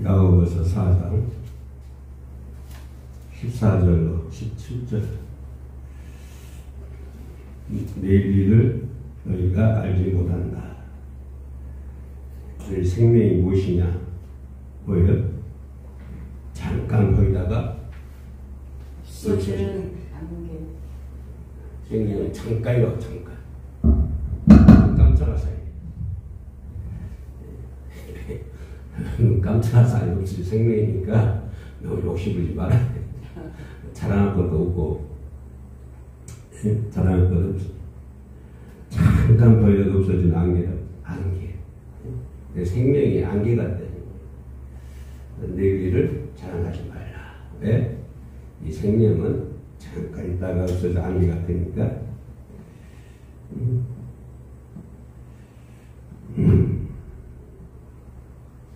야고보서 4장 14절로 17절. 내일 일을 너희가 알지 못한다. 너희 생명이 무엇이냐? 뭐예요? 잠깐 거기다가 쏟아지는 안개. 생명은 잠깐이라고. 잠깐. 깜짝할 사이. 깜짝할 사이 없이 생명이니까 너무 욕심부리지 마라. 자랑할 것도 없고 자랑할 것도 없어. 잠깐 보여도 없어진 안개. 내 생명이 안개 같다. 내 일을 자랑하지 말라. 왜? 이 생명은 잠깐 있다가 없어져 안개 같으니까.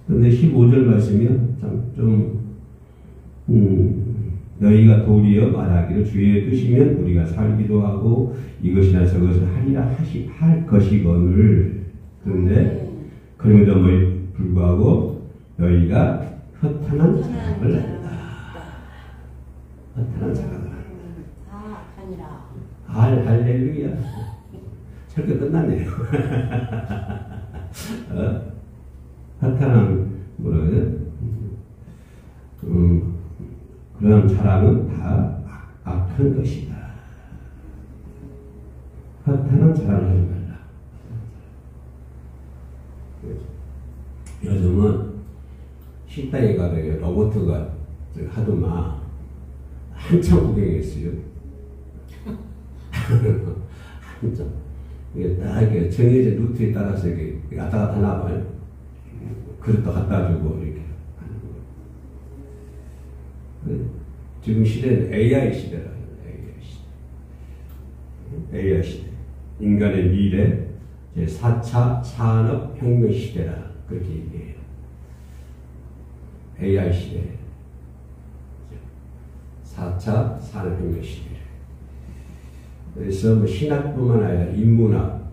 근데 15절 말씀이요. 너희가 도리어 말하기를 주의 뜻이면 우리가 살기도 하고 이것이나 저것을 하리라 할 것이거늘. 그런데 그럼에도 불구하고 너희가 허탄한 자랑을 한다. 허탄한 자랑을 한다. 아니라. 할렐루야. 설교 끝났네요. 허탄한 뭐라고요? 그런 자랑은 다 악한 것이다. 허탄한 자랑을 하지 말라. 요즘은 식당에 가면 로봇가 하더만 한참 구경했어요. 한참. 이게 딱 이렇게 정해진 루트에 따라서 이렇게 왔다 갔다 나와요. 그릇도 갖다 주고 이렇게 하는 거예요. 지금 시대는 AI 시대라는 AI 시대. 인간의 미래, 제4차 산업혁명 시대라 그렇게 얘기해요. AI 시대. 4차 산업혁명 시대. 그래서 뭐 신학뿐만 아니라 인문학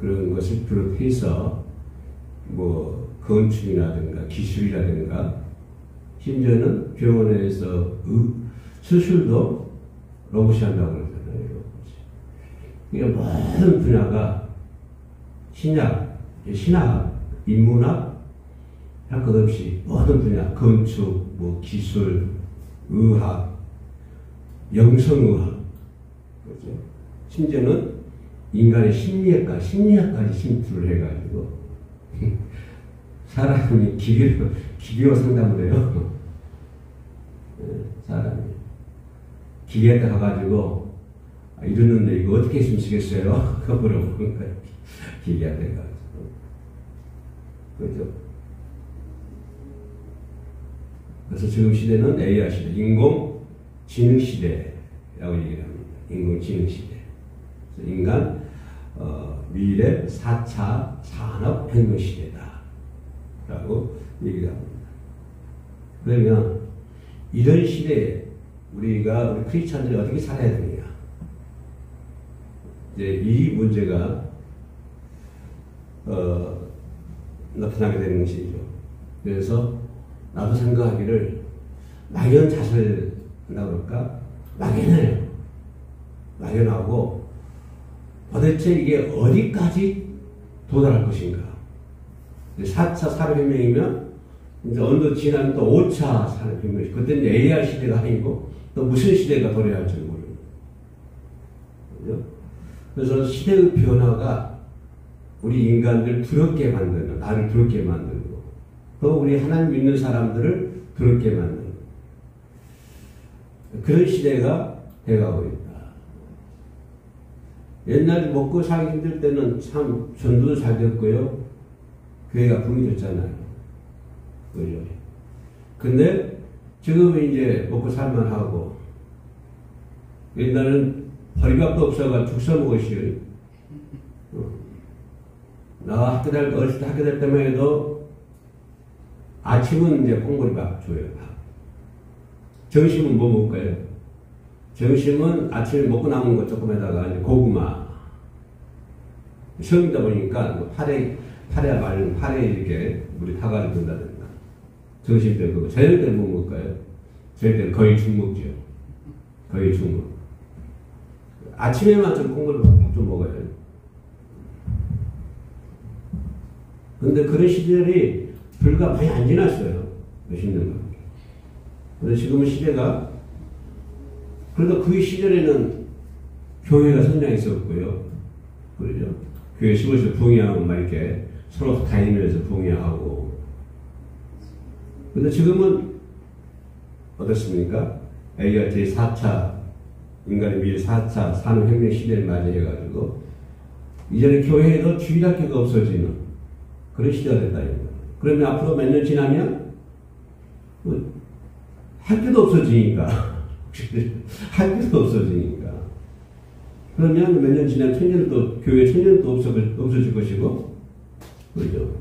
그런 것을 비롯해서 뭐 건축이라든가 기술이라든가 심지어는 병원에서 수술도 로봇이 한다고 그러잖아요. 그러니까 모든 분야가 신학, 인문학 할 것 없이 모든 분야 건축, 뭐 기술, 의학, 영성의학 그렇죠? 심지어는 인간의 심리학까지 침투를 해가지고 사람이 기계로 상담을 해요. 사람이 기계한테 가가지고 이러는데 이거 어떻게 했으면 좋겠어요? 그거 물어보는 거예요. 기계한테 가가지고. 그렇죠? 그래서 지금 시대는 AI 시대, 인공지능 시대라고 얘기를 합니다. 인공지능 시대. 그래서 인간 미래 4차 산업혁명 시대다. 라고 얘기를 합니다. 그러면 이런 시대에 우리 크리스찬들이 어떻게 살아야 되느냐. 이제 이 문제가 나타나게 되는 것이죠. 그래서 나도 생각하기를 막연자설이라고 그럴까? 막연해요. 막연하고 도대체 이게 어디까지 도달할 것인가? 4차 산업혁명이면 이제 어느 지나면 또 5차 산업혁명이 그때는 AI 시대가 아니고 또 무슨 시대가 도래할지 모르는 거죠. 그래서 시대의 변화가 우리 인간들 두렵게 만드는, 나를 두렵게 만들고 또 우리 하나님 믿는 사람들을 두렵게 만드는 그런 시대가 돼가고 있다. 옛날에 먹고 살기 힘들 때는 참 전도도 잘 됐고요. 교회가 붐이 됐잖아요. 그죠? 근데 지금은 이제 먹고 살만하고 옛날에는 허리값도 없어가 죽 써먹었어요. 나 어렸을 때 학교 다닐 때만 해도 아침은 이제 콩고리밥 줘요. 점심은 뭐 먹을까요? 점심은 아침에 먹고 남은 것 조금에다가 이제 고구마. 성이다 보니까 팔에 이렇게 물이 타가지고 든다든가. 점심 때 그거. 저녁 때는 뭐 먹을까요? 저녁 때는 거의 죽 먹죠. 거의 죽 먹. 아침에만 좀 콩고를 밥 좀 먹어요. 근데 그런 시절이 불과 많이 안 지났어요. 몇십 년간. 근데 지금은 시대가, 그래도 그 시절에는 교회가 성장했었고요. 그러죠. 교회 시골에서 부흥회하고 막 이렇게 서로 다니면서 부흥회하고. 근데 지금은 어떻습니까? AI가 제4차, 인간의 미래 4차 산업혁명 시대를 맞이해가지고, 이전에 교회에도 주일학교가 없어지는 그런 시대가 됐다. 그러면 앞으로 몇 년 지나면, 학교도 없어지니까. 학교도 없어지니까. 그러면 몇 년 지나면 청년도, 교회 청년도 없어질 것이고, 그렇죠.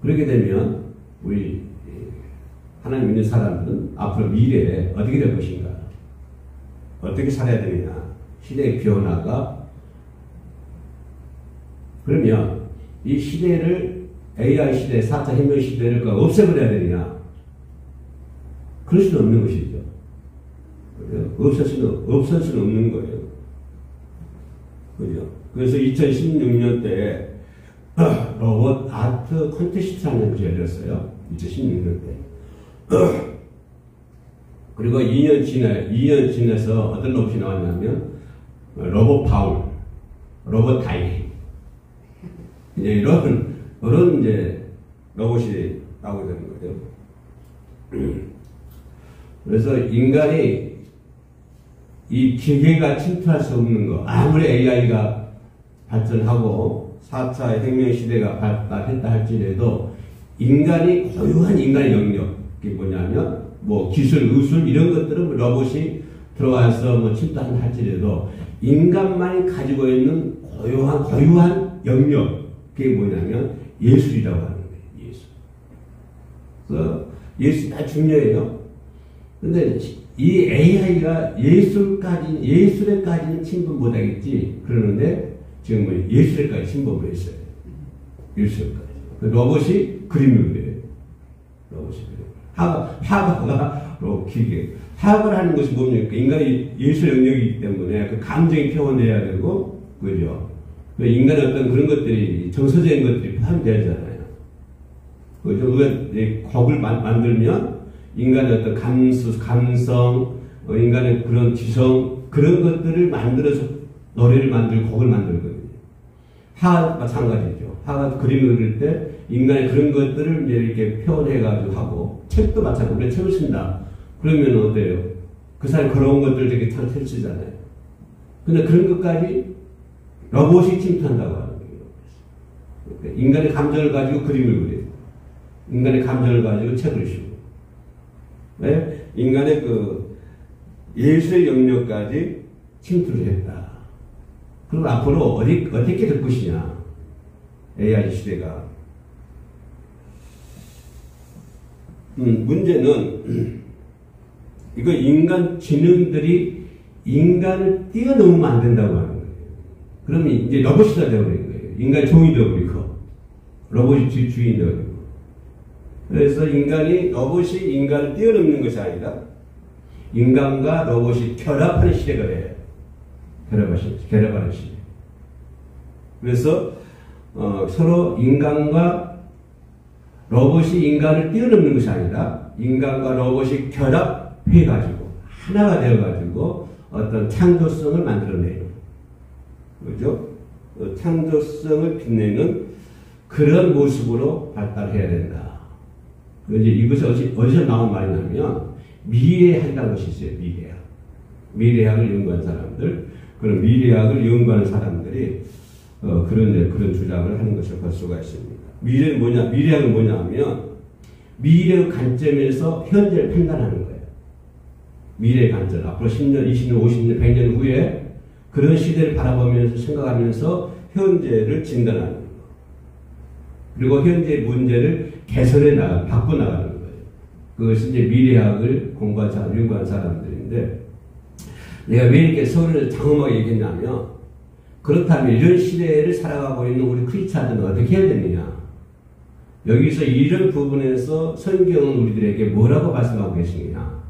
그렇게 되면, 우리, 하나님 믿는 사람들은 앞으로 미래에 어떻게 될 것인가? 어떻게 살아야 되느냐? 시대의 변화가, 그러면 이 시대를, AI 시대, 4차 혁명 시대를 없애버려야 되느냐? 그럴 수는 없는 것이죠. 없을 수는 없는 거예요. 그죠? 그래서 2016년 때 로봇 아트 콘테스트라는 것이 열렸어요. 2016년 때. 그리고 2년 지나서 어떤 로봇이 나왔냐면 로봇 바울, 로봇 다이. 이제 이런 이제 로봇이 나오게 되는 거죠. 그래서 인간이 이 기계가 침투할 수 없는 거, 아무리 AI가 발전하고 4차 혁명 시대가 발달했다 할지라도 인간이 고유한 인간의 영역이 뭐냐면 뭐 기술, 의술 이런 것들은 로봇이 들어와서 뭐 침투한다 할지라도 인간만이 가지고 있는 고유한 영역이 뭐냐면 예술이라고 하는 거예요. 예술. 그래서 예술이 다 중요해요. 근데 이 AI가 예술에까지는 침범 못하겠지. 그러는데 지금 뭐 예술에까지 침범을 했어요. 예술에까지. 그 로봇이 그림을 그려요. 로봇이 그려요. 화가가 기계. 화가를 하는 것이 뭡니까? 인간의 예술 영역이기 때문에 그 감정이 표현돼야 되고, 그죠? 인간의 어떤 그런 것들이, 정서적인 것들이 포함되잖아요. 그죠? 우리가 곡을 만들면 인간의 어떤 감성, 인간의 그런 지성, 그런 것들을 만들어서 노래를 만들고 곡을 만들거든요. 화가 마찬가지죠. 화가 그림을 그릴 때 인간의 그런 것들을 이제 이렇게 표현해가지고 하고, 책도 마찬가지로 우리가 책을 쓴다. 그러면 어때요? 그 사람이 걸어온 것들 되게 잘 쓰잖아요. 근데 그런 것까지 로봇이 침투한다고 하는 거예요. 인간의 감정을 가지고 그림을 그려요. 인간의 감정을 가지고 책을 쓰고. 네? 인간의 그 예술 영역까지 침투를 했다. 그럼 앞으로 어떻게 될 것이냐? AI 시대가. 문제는 이거 인간 지능들이 인간을 뛰어넘으면 안 된다고 하는 거예요. 그러면 이제 로봇이가 되어버린 거예요. 인간이 종이 되어버리고 로봇이 주인이 되어버리고. 그래서 로봇이 인간을 뛰어넘는 것이 아니라 인간과 로봇이 결합하는 시대가 돼요. 결합하는 시대. 그래서 서로 인간과 로봇이 인간을 뛰어넘는 것이 아니라 인간과 로봇이 결합해가지고 하나가 되어가지고 어떤 창조성을 만들어내는, 그죠? 창조성을 빛내는 그런 모습으로 발달해야 된다. 이제 이것이 어디서 나온 말이냐면 미래학이라는 것이 있어요. 미래학을 연구한 사람들, 그런 미래학을 연구하는 사람들이 그런 주장을 하는 것을 볼 수가 있습니다. 미래학은 뭐냐면 미래의 관점에서 현재를 판단하는 거예요. 미래의 관점, 앞으로 10년, 20년, 50년, 100년 후에 그런 시대를 바라보면서 생각하면서 현재를 진단하는 거예요. 그리고 현재의 문제를 바꿔나가는 거예요. 그것이 이제 미래학을 연구한 사람들인데, 내가 왜 이렇게 서울을 장엄하게 얘기했냐면, 그렇다면 이런 시대를 살아가고 있는 우리 크리스찬들은 어떻게 해야 되느냐? 여기서 이런 부분에서 성경은 우리들에게 뭐라고 말씀하고 계시느냐.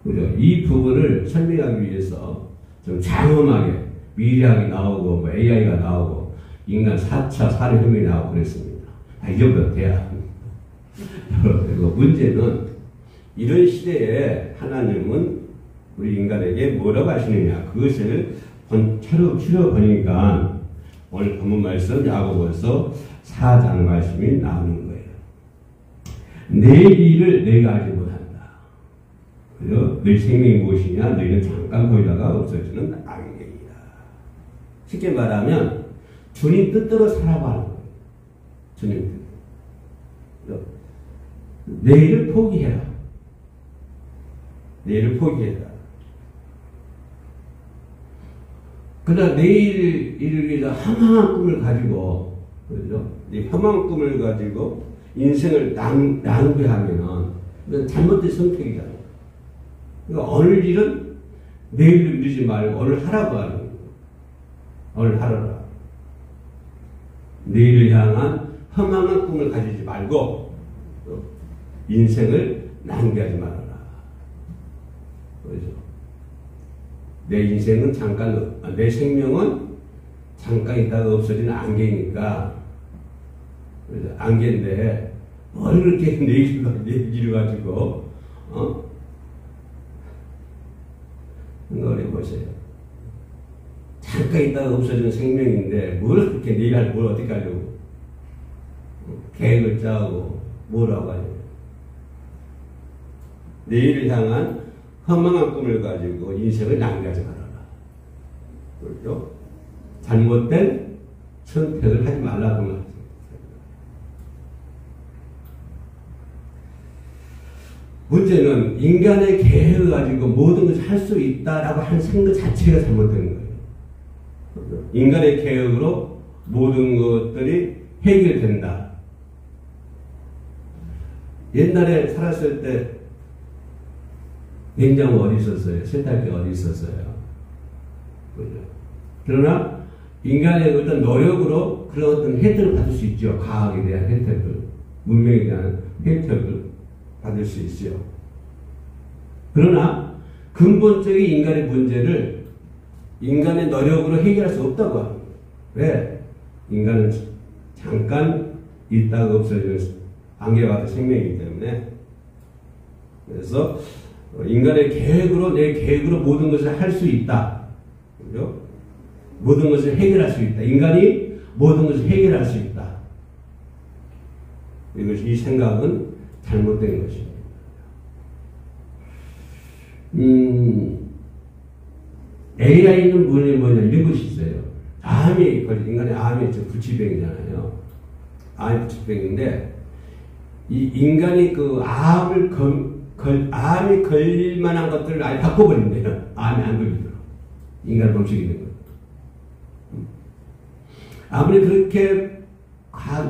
그죠? 이 부분을 설명하기 위해서 좀 장엄하게 미래학이 나오고 뭐 AI가 나오고 인간 4차 산업혁명이 나오고 그랬습니다. 이 정도 돼야 합니다. 그리고 문제는 이런 시대에 하나님은 우리 인간에게 뭐라고 하시느냐. 그것을 추려보니까 오늘 본문 말씀 야고보서 4장 말씀이 나오는 거예요. 내 일을 내가 알지 못한다. 그래서 내 생명이 무엇이냐? 너희는 잠깐 보이다가 없어지는 악행이다. 쉽게 말하면 주님 뜻대로 살아가는 거예요. 주님 뜻. 내일을 포기해라. 내일을 포기해라. 그러나 내일 일을 위해서 허망한 꿈을 가지고, 그죠? 이 허망한 꿈을 가지고 인생을 낭비하면은 이건 잘못된 선택이잖아요. 그러니까 오늘 일은 내일을 미루지 말고 오늘 하라고 하는 거예요. 오늘 하라라. 내일을 향한 허망한 꿈을 가지지 말고 인생을 낭비하지 말아라. 그렇죠? 내 인생은 잠깐, 내 생명은 잠깐 있다가 없어지는 안개니까, 안개인데, 뭘 그렇게 내 일을 가지고, 생각을 해보세요. 잠깐 있다가 없어지는 생명인데, 뭘 그렇게 뭘 어떻게 하려고? 계획을 짜고, 뭐라고 하냐고. 내일을 향한 허망한 꿈을 가지고 인생을 낭비하지 말아라. 그렇죠? 잘못된 선택을 하지 말라고 말합니다. 문제는 인간의 계획을 가지고 모든 것을 할 수 있다라고 하는 생각 자체가 잘못된 거예요. 그렇죠? 인간의 계획으로 모든 것들이 해결된다. 옛날에 살았을 때 냉장고 어디 있었어요? 세탁기 어디 있었어요? 그죠? 그러나 인간의 어떤 노력으로 그런 어떤 혜택을 받을 수 있죠. 과학에 대한 혜택을, 문명에 대한 혜택을 받을 수 있죠. 그러나 근본적인 인간의 문제를 인간의 노력으로 해결할 수 없다고 합니다. 왜? 인간은 잠깐 있다가 없어지는 안개와 같은 생명이기 때문에. 그래서 인간의 계획으로, 내 계획으로 모든 것을 할 수 있다. 그죠? 모든 것을 해결할 수 있다. 인간이 모든 것을 해결할 수 있다. 이 생각은 잘못된 것입니다. AI는 뭐냐, 이런 것이 있어요. 인간의 암이 불치병이잖아요. 암이 불치병인데, 이 인간이 그 암이 걸릴 만한 것들을 아예 바꿔버린대요. 암이 안 걸리도록. 인간 범식이 된 거예요. 아무리 그렇게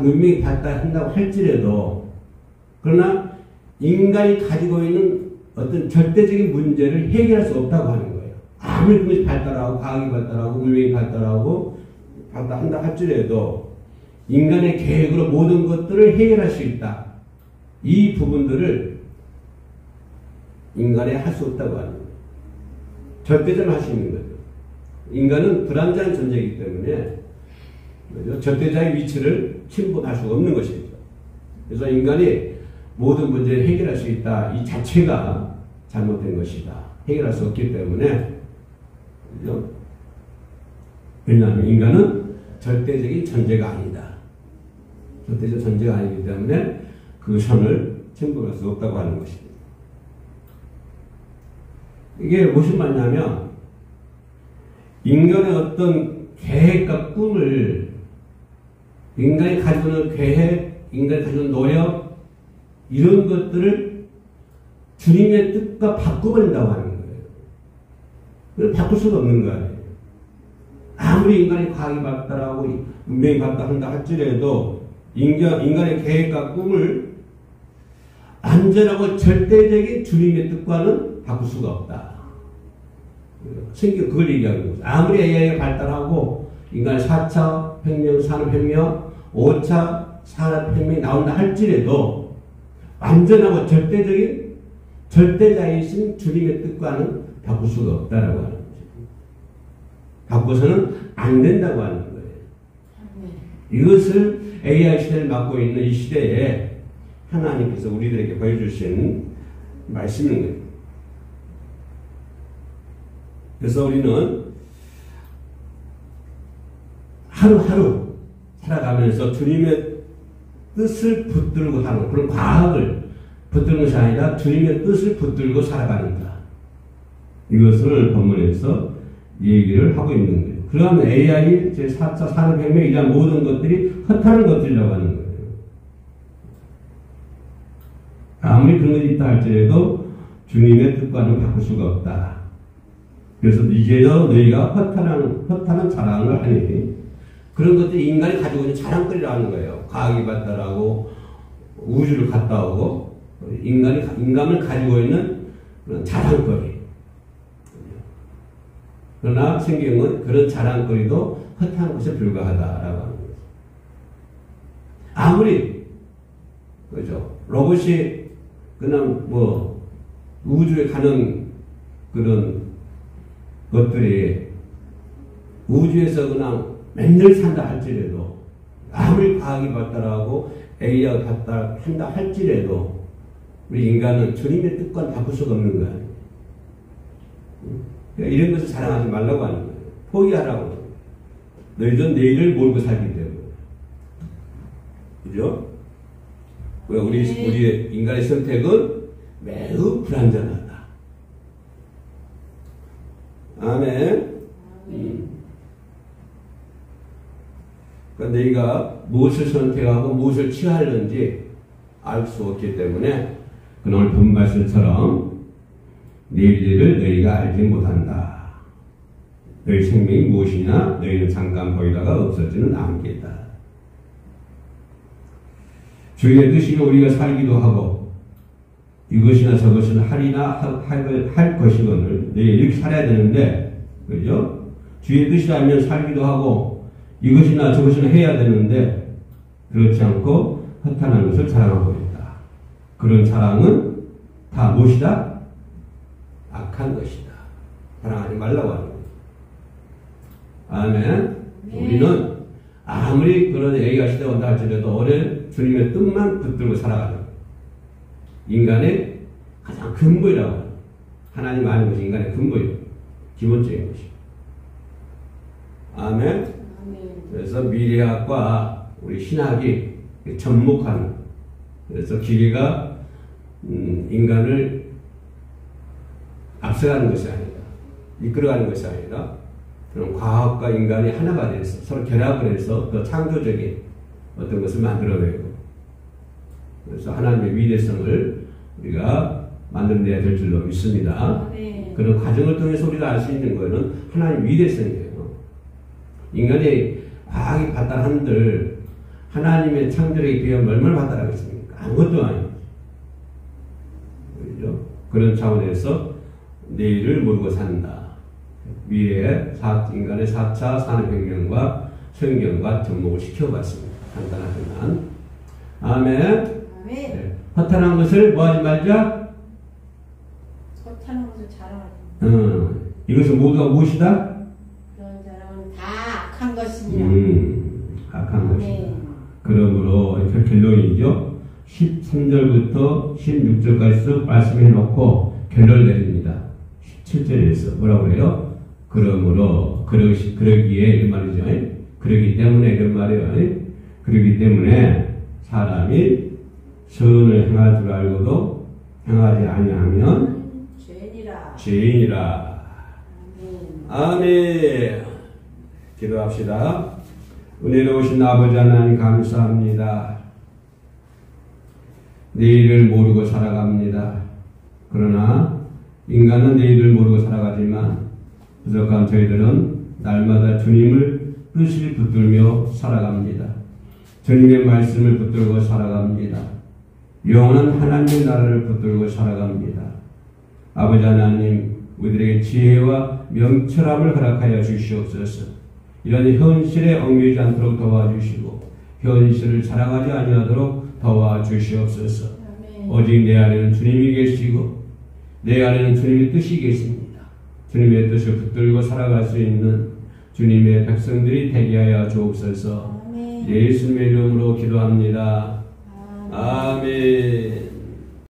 문명이 발달한다고 할지라도, 그러나 인간이 가지고 있는 어떤 절대적인 문제를 해결할 수 없다고 하는 거예요. 아무리 그것이 발달하고, 과학이 발달하고, 문명이 발달하고, 발달한다 할지라도, 인간의 계획으로 모든 것들을 해결할 수 있다. 이 부분들을 인간이 할 수 없다고 하는 거예요. 절대적으로 할 수 있는 거죠. 인간은 불완전한 존재이기 때문에 그렇죠? 절대자의 위치를 침범할 수가 없는 것이죠. 그래서 인간이 모든 문제를 해결할 수 있다. 이 자체가 잘못된 것이다. 해결할 수 없기 때문에 그렇죠? 왜냐하면 인간은 절대적인 존재가 아니다. 절대적 존재가 아니기 때문에 그 선을 침범할 수 없다고 하는 것입니다. 이게 무슨 말이냐면 인간의 어떤 계획과 꿈을 인간이 가지고 있는 계획, 인간이 가지고 있는 노력 이런 것들을 주님의 뜻과 바꿔버린다고 하는 거예요. 그걸 바꿀 수가 없는 거예요. 아무리 인간이 과학이 발달하고 문명이 발달한다 할지라도 인간의 계획과 꿈을 안전하고 절대적인 주님의 뜻과는 바꿀 수가 없다. 성경 그걸 얘기하는 거죠. 아무리 AI가 발달하고 인간의 4차 혁명, 산업혁명, 5차 산업혁명이 나온다 할지라도 완전하고 절대자이신 주님의 뜻과는 바꿀 수가 없다라고 하는 거죠. 바꿔서는 안 된다고 하는 거예요. 이것을 AI 시대를 맞고 있는 이 시대에 하나님께서 우리들에게 보여주신 말씀인 거예요. 그래서 우리는 하루하루 살아가면서 주님의 뜻을 붙들고 하는 그런 과학을 붙드는 것이 아니라 주님의 뜻을 붙들고 살아가는다. 이것을 본문에서 얘기를 하고 있는 거예요. 그러면 AI 제4차 산업혁명 이런 모든 것들이 허탄한 것들이라고 하는 거예요. 아무리 그런 것이 있다 할지라도 주님의 뜻과는 바꿀 수가 없다. 그래서 이제도 너희가 허탄한 자랑을 하니 그런 것들이 인간이 가지고 있는 자랑거리라는 거예요. 과학이 발달하고 우주를 갔다 오고 인간을 가지고 있는 그런 자랑거리. 그러나 성경은 그런 자랑거리도 허탄한 것에 불과하다라고 하는 거죠. 아무리 그죠 로봇이 그냥 뭐 우주에 가는 그런 것들이 우주에서 그냥 맨날 산다 할지라도 아무리 과학이 발달하고 AI가 발달한다 할지라도 우리 인간은 주님의 뜻과는 바꿀 수가 없는 거 아니에요. 그러니까 이런 것을 자랑하지 말라고 하는 거예요. 포기하라고. 너희들 내일을 몰고 살기 때문에. 그죠? 우리의 인간의 선택은 매우 불완전하다. 아멘. 그러니까 너희가 무엇을 선택하고 무엇을 취하는지 알 수 없기 때문에 오늘 본 말씀처럼 내일 일을 너희가 알지 못한다. 너희 생명이 무엇이냐? 너희는 잠깐 보이다가 없어지는 않겠다. 주의 뜻이면 우리가 살기도 하고 이것이나 저것은 하리나 할 것이거늘 너희 이렇게 살아야 되는데 그죠? 주의 뜻이라면 살기도 하고 이것이나 저것이나 해야 되는데 그렇지 않고 허탄한 것을 자랑하고 있다. 그런 자랑은 다 무엇이다? 악한 것이다. 자랑하지 말라고 하는 거예요. 아멘. 우리는 아무리 그런 애가 시대 온다 할지라도 오늘 주님의 뜻만 붙들고 살아가는 인간의 가장 근본이라고 하는 하나님 아는 것이 인간의 근본이에요. 기본적인 것이. 아멘. 그래서 미래학과 우리 신학이 접목하는 그래서 기계가 인간을 앞서가는 것이 아니라 이끌어가는 것이 아니라 그런 과학과 인간이 하나가 돼서 서로 결합을 해서 더 창조적인 어떤 것을 만들어내고 그래서 하나님의 위대성을 우리가 만들어내야 될 줄로 믿습니다. 네. 그런 과정을 통해서 우리가 알 수 있는 것은 하나님의 위대성이에요. 인간의 과학이 발달한들 하나님의 창조력에 비하면 얼마나 발달하겠습니까? 아무것도 아니에요. 그렇죠? 그런 차원에서 내일을 모르고 산다. 위에 인간의 4차 산업혁명과 성경과 접목을 시켜봤습니다. 간단하지만. 아멘. 네. 허탄한 것을 뭐하지 말자? 허탄한 것을 자랑하지. 이것은 모두가 무엇이다? 그런 자랑은 다 악한 것이니라. 악한 것이다. 그러므로 결론이죠. 13절부터 16절까지 말씀해 놓고 결론을 내립니다. 17절에서 뭐라고 그래요? 그러므로 그러기에 이런 말이죠. 그러기 때문에 이런 말이에요. 그러기 때문에 사람이 선을 행할 줄 알고도 행하지 아니하면 죄인이라. 아멘. 기도합시다. 은혜로우신 아버지 하나님 감사합니다. 내일을 모르고 살아갑니다. 그러나 인간은 내일을 모르고 살아가지만 부족한 저희들은 날마다 주님을 뜻을 붙들며 살아갑니다. 주님의 말씀을 붙들고 살아갑니다. 영원한 하나님의 나라를 붙들고 살아갑니다. 아버지 하나님, 우리들에게 지혜와 명철함을 허락하여 주시옵소서. 이런 현실에 얽매이지 않도록 도와주시고 현실을 자랑하지 아니하도록 도와주시옵소서. 아멘. 오직 내 안에는 주님이 계시고 내 안에는 주님의 뜻이 계십니다. 주님의 뜻을 붙들고 살아갈 수 있는 주님의 백성들이 되게 하여 주옵소서. 아멘. 예수님의 이름으로 기도합니다. 아멘. 아멘.